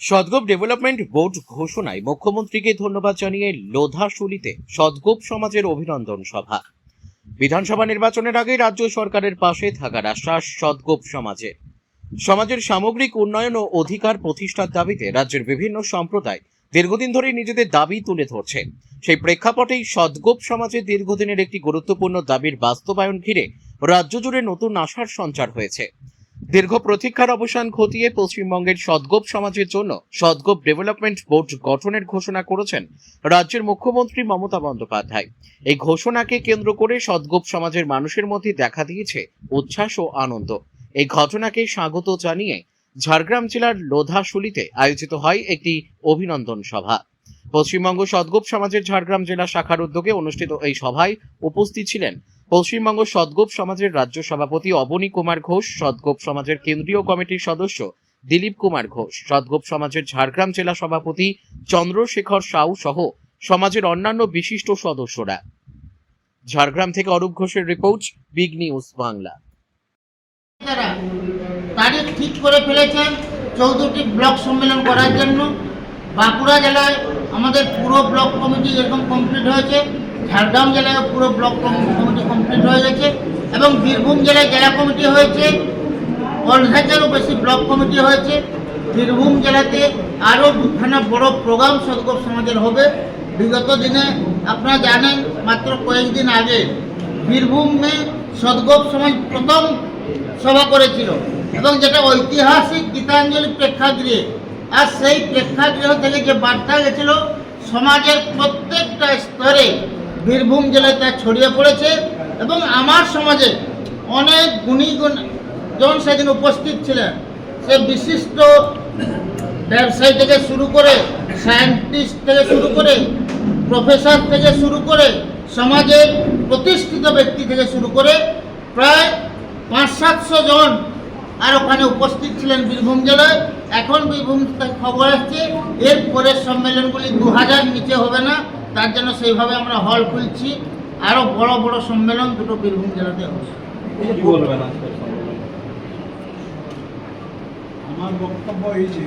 সদগোপ development board ঘোষণায় মুখ্যমন্ত্রীকে ধন্যবাদ জানিয়ে লোধাশুলিতে সদগোপ সমাজের অভিনন্দন সভা। বিধানসভা নির্বাচনের আগে রাজ্য সরকারের পাশে থাকার আশ্বাস সদগোপ সমাজের সামগ্রিক উন্নয়ন ও অধিকার প্রতিষ্ঠার দাবিতে রাজ্যের বিভিন্ন সম্প্রদায় দীর্ঘদিন ধরে নিজেদের দাবি তুলে ধরছে। সেই প্রেক্ষাপটেই সদগোপ সমাজের দীর্ঘদিনের একটি গুরুত্বপূর্ণ দাবির বাস্তবায়ন ঘিরে রাজ্য জুড়ে নতুন আশার সঞ্চার হয়েছে। দীর্ঘ প্রতীক্ষার অবসান ঘটিয়ে পশ্চিমবঙ্গের সদগোপ সমাজের জন্য সদগোপ ডেভেলপমেন্ট বোর্ড গঠনের ঘোষণা করেছেন রাজ্যের মুখ্যমন্ত্রী মমতা বন্দ্যোপাধ্যায়। এই ঘোষণাকে কেন্দ্র করে সদগোপ সমাজের মানুষের মধ্যে দেখা দিয়েছে উচ্ছ্বাস ও আনন্দ। এই ঘটনাকে স্বাগত জানিয়ে ঝাড়গ্রাম জেলার লোধাশুলিতে আয়োজিত হয় একটি অভিনন্দন সভা। পশ্চিমবঙ্গ সদগোপ সমাজের ঝাড়গ্রাম জেলা শাখার উদ্যোগে অনুষ্ঠিত এই সভায় উপস্থিত ছিলেন পশ্চিমবঙ্গ সদগোপ সমাজের রাজ্য সভাপতি অবনী কুমার ঘোষ, সদগোপ সমাজের কেন্দ্রীয় কমিটির সদস্য দিলীপ কুমার ঘোষ, সদগোপ সমাজের ঝাড়গ্রাম জেলা সভাপতি চন্দ্রশেখর সাউ সহ সমাজের অন্যান্য বিশিষ্ট সদস্যরা। ঝাড়গ্রাম থেকে অরূপ ঘোষের রিপোর্ট, বিগ নিউজ বাংলা। তারিখ ঠিক করে ফেলেছেন 14টি ব্লক সম্মেলন করার জন্য। বাঁকুড়া জেলায় আমাদের পুরো ব্লক কমিটি এরকম কমপ্লিট হয়েছে, ঝাড়গ্রাম জেলায় পুরো ব্লক কমিটি কমপ্লিট হয়ে গেছে এবং বীরভূম জেলায় জেলা কমিটি হয়েছে, 50,000-এরও বেশি ব্লক কমিটি হয়েছে। বীরভূম জেলাতে আরও দুখানা বড় প্রোগ্রাম সদগোপ সমাজের হবে। বিগত দিনে আপনারা জানেন, মাত্র কয়েকদিন আগে বীরভূমে সদগোপ সমাজ প্রথম সভা করেছিল এবং যেটা ঐতিহাসিক গীতাঞ্জলি প্রেক্ষাগৃহে। আর সেই প্রেক্ষাগৃহ থেকে যে বার্তা গেছিল সমাজের প্রত্যেকটা স্তরে বীরভূম জেলায় তা ছড়িয়ে পড়েছে এবং আমার সমাজে অনেক গুণীজন সেদিন উপস্থিত ছিলেন। সে বিশিষ্ট ব্যবসায়ী থেকে শুরু করে, সায়েন্টিস্ট থেকে শুরু করে, প্রফেসর থেকে শুরু করে, সমাজের প্রতিষ্ঠিত ব্যক্তি থেকে শুরু করে প্রায় 500-700 জন আর ওখানে উপস্থিত ছিলেন বীরভূম জেলায়। এখন বীরভূম থেকে খবর আসছে এর পরের সম্মেলনগুলি 2000 নিচে হবে না, তার জন্য সেইভাবে আমরা হল খুলছি। আরও বড় বড় সম্মেলন দুটো বীরভূম জেলাতে হবে। আমার বক্তব্য এই যে